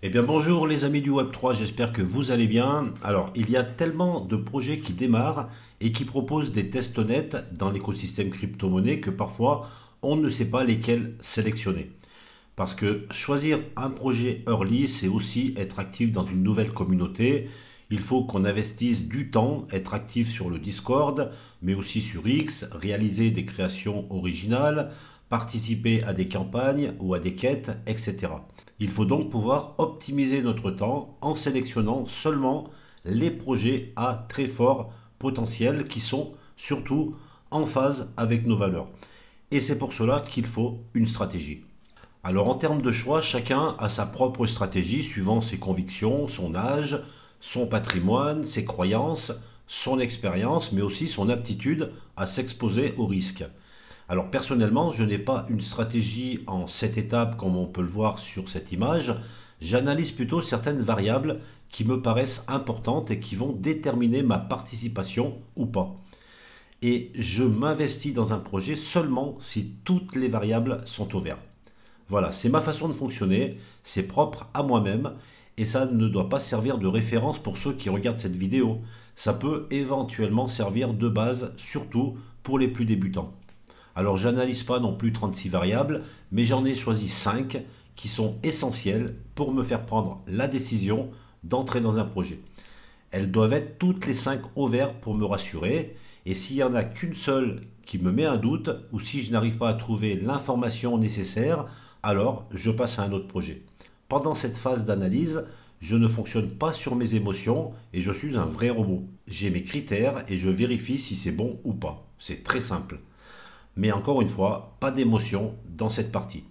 Eh bien bonjour les amis du Web3, j'espère que vous allez bien. Alors il y a tellement de projets qui démarrent et qui proposent des tests nets dans l'écosystème crypto-monnaie que parfois on ne sait pas lesquels sélectionner. Parce que choisir un projet early, c'est aussi être actif dans une nouvelle communauté. Il faut qu'on investisse du temps, être actif sur le Discord, mais aussi sur X, réaliser des créations originales, participer à des campagnes ou à des quêtes, etc. Il faut donc pouvoir optimiser notre temps en sélectionnant seulement les projets à très fort potentiel qui sont surtout en phase avec nos valeurs. Et c'est pour cela qu'il faut une stratégie. Alors en termes de choix, chacun a sa propre stratégie suivant ses convictions, son âge, son patrimoine, ses croyances, son expérience, mais aussi son aptitude à s'exposer aux risques. Alors personnellement, je n'ai pas une stratégie en 7 étapes comme on peut le voir sur cette image. J'analyse plutôt certaines variables qui me paraissent importantes et qui vont déterminer ma participation ou pas. Et je m'investis dans un projet seulement si toutes les variables sont au vert. Voilà, c'est ma façon de fonctionner, c'est propre à moi-même et ça ne doit pas servir de référence pour ceux qui regardent cette vidéo. Ça peut éventuellement servir de base, surtout pour les plus débutants. Alors j'analyse pas non plus 36 variables, mais j'en ai choisi 5 qui sont essentielles pour me faire prendre la décision d'entrer dans un projet. Elles doivent être toutes les 5 au vert pour me rassurer, et s'il n'y en a qu'une seule qui me met un doute, ou si je n'arrive pas à trouver l'information nécessaire, alors je passe à un autre projet. Pendant cette phase d'analyse, je ne fonctionne pas sur mes émotions et je suis un vrai robot. J'ai mes critères et je vérifie si c'est bon ou pas. C'est très simple. Mais encore une fois, pas d'émotion dans cette partie.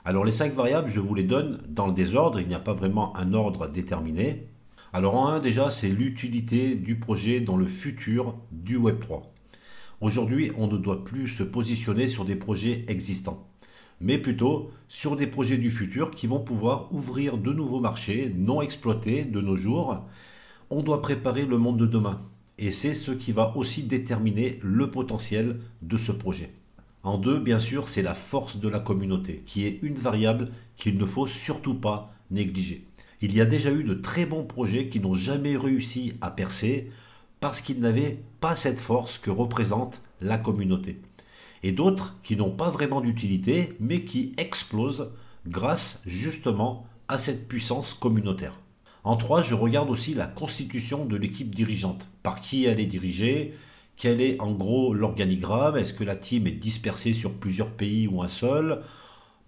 Alors les 5 variables, je vous les donne dans le désordre, il n'y a pas vraiment un ordre déterminé. Alors en 1 déjà, c'est l'utilité du projet dans le futur du Web3. Aujourd'hui, on ne doit plus se positionner sur des projets existants, mais plutôt sur des projets du futur qui vont pouvoir ouvrir de nouveaux marchés non exploités de nos jours. On doit préparer le monde de demain. Et c'est ce qui va aussi déterminer le potentiel de ce projet. En 2, bien sûr, c'est la force de la communauté, qui est une variable qu'il ne faut surtout pas négliger. Il y a déjà eu de très bons projets qui n'ont jamais réussi à percer parce qu'ils n'avaient pas cette force que représente la communauté. Et d'autres qui n'ont pas vraiment d'utilité, mais qui explosent grâce justement à cette puissance communautaire. En 3, je regarde aussi la constitution de l'équipe dirigeante. Par qui elle est dirigée, quel est en gros l'organigramme, est-ce que la team est dispersée sur plusieurs pays ou un seul.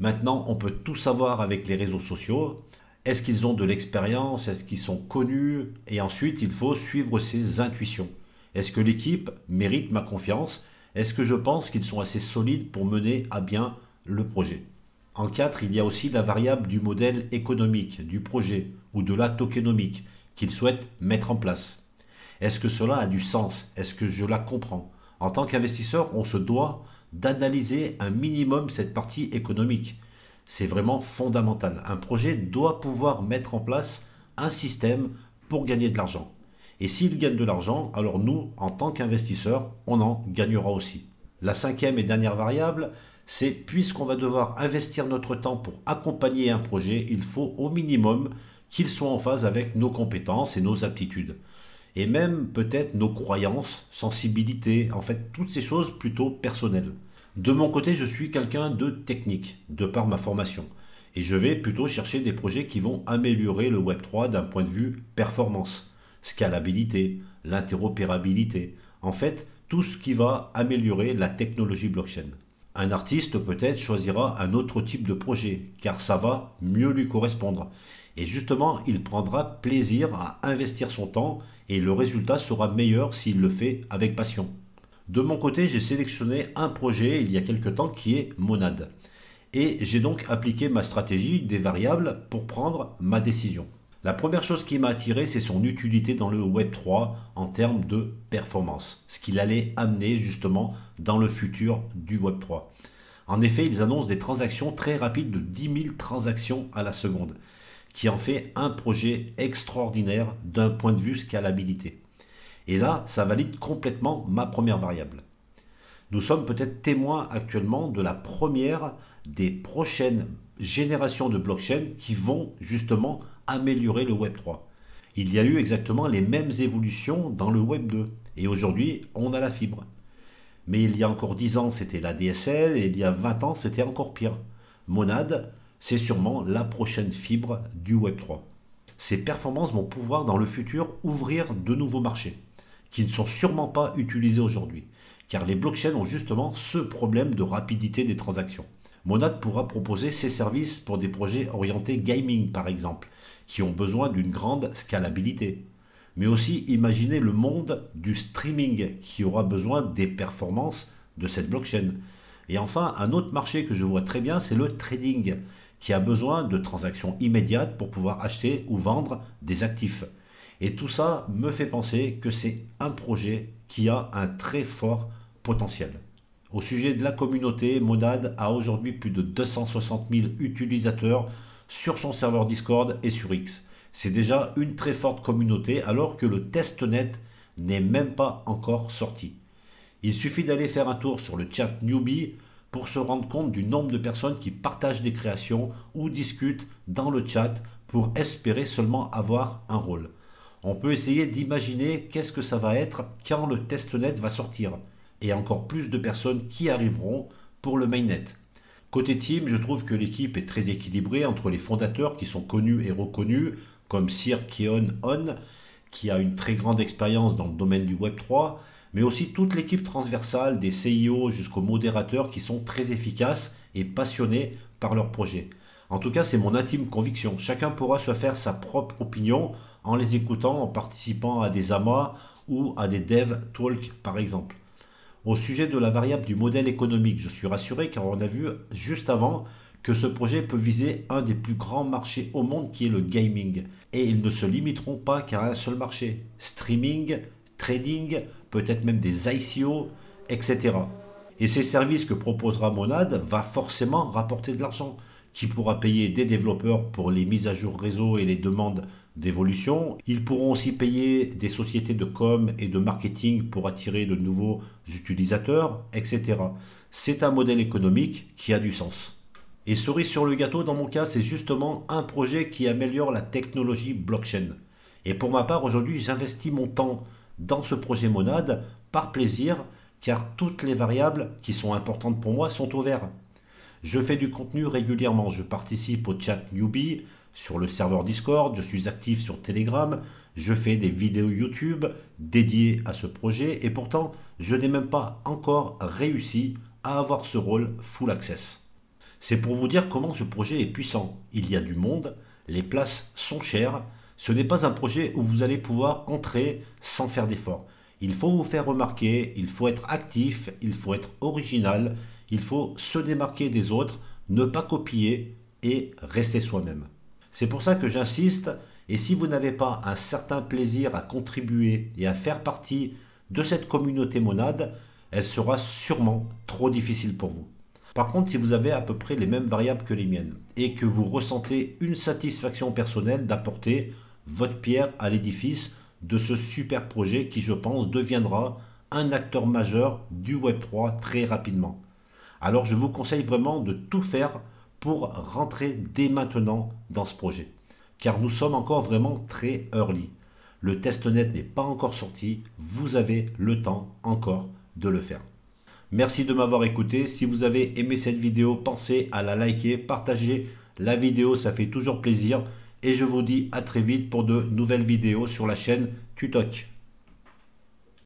Maintenant, on peut tout savoir avec les réseaux sociaux. Est-ce qu'ils ont de l'expérience, est-ce qu'ils sont connus. Et ensuite, il faut suivre ses intuitions. Est-ce que l'équipe mérite ma confiance? Est-ce que je pense qu'ils sont assez solides pour mener à bien le projet? En 4, il y a aussi la variable du modèle économique, du projet ou de la tokenomique qu'ils souhaitent mettre en place. Est-ce que cela a du sens? Est-ce que je la comprends? En tant qu'investisseur, on se doit d'analyser un minimum cette partie économique. C'est vraiment fondamental. Un projet doit pouvoir mettre en place un système pour gagner de l'argent. Et s'il gagne de l'argent, alors nous, en tant qu'investisseurs, on en gagnera aussi. La 5e et dernière variable, c'est puisqu'on va devoir investir notre temps pour accompagner un projet, il faut au minimum qu'il soit en phase avec nos compétences et nos aptitudes. Et même peut-être nos croyances, sensibilités, en fait toutes ces choses plutôt personnelles. De mon côté, je suis quelqu'un de technique, de par ma formation. Et je vais plutôt chercher des projets qui vont améliorer le Web3 d'un point de vue performance, scalabilité, l'interopérabilité. En fait, tout ce qui va améliorer la technologie blockchain. Un artiste peut-être choisira un autre type de projet, car ça va mieux lui correspondre. Et justement, il prendra plaisir à investir son temps et le résultat sera meilleur s'il le fait avec passion. De mon côté, j'ai sélectionné un projet il y a quelque temps qui est Monad. Et j'ai donc appliqué ma stratégie des variables pour prendre ma décision. La première chose qui m'a attiré, c'est son utilité dans le Web3 en termes de performance, ce qu'il allait amener justement dans le futur du Web3. En effet, ils annoncent des transactions très rapides de 10 000 transactions à la seconde, qui en fait un projet extraordinaire d'un point de vue scalabilité. Et là, ça valide complètement ma première variable. Nous sommes peut-être témoins actuellement de la première des prochaines génération de blockchains qui vont justement améliorer le Web3. Il y a eu exactement les mêmes évolutions dans le Web2. Et aujourd'hui, on a la fibre. Mais il y a encore 10 ans, c'était la DSL, et il y a 20 ans, c'était encore pire. Monad, c'est sûrement la prochaine fibre du Web3. Ces performances vont pouvoir dans le futur ouvrir de nouveaux marchés, qui ne sont sûrement pas utilisés aujourd'hui, car les blockchains ont justement ce problème de rapidité des transactions. Monad pourra proposer ses services pour des projets orientés gaming par exemple, qui ont besoin d'une grande scalabilité. Mais aussi imaginer le monde du streaming qui aura besoin des performances de cette blockchain. Et enfin, un autre marché que je vois très bien, c'est le trading, qui a besoin de transactions immédiates pour pouvoir acheter ou vendre des actifs. Et tout ça me fait penser que c'est un projet qui a un très fort potentiel. Au sujet de la communauté, Monad a aujourd'hui plus de 260 000 utilisateurs sur son serveur Discord et sur X. C'est déjà une très forte communauté alors que le testnet n'est même pas encore sorti. Il suffit d'aller faire un tour sur le chat Newbie pour se rendre compte du nombre de personnes qui partagent des créations ou discutent dans le chat pour espérer seulement avoir un rôle. On peut essayer d'imaginer qu'est-ce que ça va être quand le testnet va sortir et encore plus de personnes qui arriveront pour le mainnet. Côté team, je trouve que l'équipe est très équilibrée entre les fondateurs qui sont connus et reconnus, comme Sir Keon On, qui a une très grande expérience dans le domaine du Web3, mais aussi toute l'équipe transversale des CIO jusqu'aux modérateurs qui sont très efficaces et passionnés par leur projet. En tout cas, c'est mon intime conviction. Chacun pourra se faire sa propre opinion en les écoutant, en participant à des amas ou à des dev talks par exemple. Au sujet de la variable du modèle économique, je suis rassuré car on a vu juste avant que ce projet peut viser un des plus grands marchés au monde qui est le gaming. Et ils ne se limiteront pas qu'à un seul marché. Streaming, trading, peut-être même des ICO, etc. Et ces services que proposera Monad va forcément rapporter de l'argent, qui pourra payer des développeurs pour les mises à jour réseau et les demandes d'évolution. Ils pourront aussi payer des sociétés de com et de marketing pour attirer de nouveaux utilisateurs, etc. C'est un modèle économique qui a du sens. Et cerise sur le gâteau, dans mon cas, c'est justement un projet qui améliore la technologie blockchain. Et pour ma part, aujourd'hui, j'investis mon temps dans ce projet Monad par plaisir, car toutes les variables qui sont importantes pour moi sont au vert. Je fais du contenu régulièrement, je participe au chat Newbie sur le serveur Discord, je suis actif sur Telegram, je fais des vidéos YouTube dédiées à ce projet et pourtant je n'ai même pas encore réussi à avoir ce rôle full access. C'est pour vous dire comment ce projet est puissant. Il y a du monde, les places sont chères, ce n'est pas un projet où vous allez pouvoir entrer sans faire d'efforts. Il faut vous faire remarquer, il faut être actif, il faut être original, il faut se démarquer des autres, ne pas copier et rester soi-même. C'est pour ça que j'insiste, et si vous n'avez pas un certain plaisir à contribuer et à faire partie de cette communauté Monad, elle sera sûrement trop difficile pour vous. Par contre, si vous avez à peu près les mêmes variables que les miennes et que vous ressentez une satisfaction personnelle d'apporter votre pierre à l'édifice de ce super projet qui, je pense, deviendra un acteur majeur du Web3 très rapidement. Alors je vous conseille vraiment de tout faire pour rentrer dès maintenant dans ce projet. Car nous sommes encore vraiment très early. Le testnet n'est pas encore sorti, vous avez le temps encore de le faire. Merci de m'avoir écouté. Si vous avez aimé cette vidéo, pensez à la liker, partager la vidéo, ça fait toujours plaisir. Et je vous dis à très vite pour de nouvelles vidéos sur la chaîne Tutoc.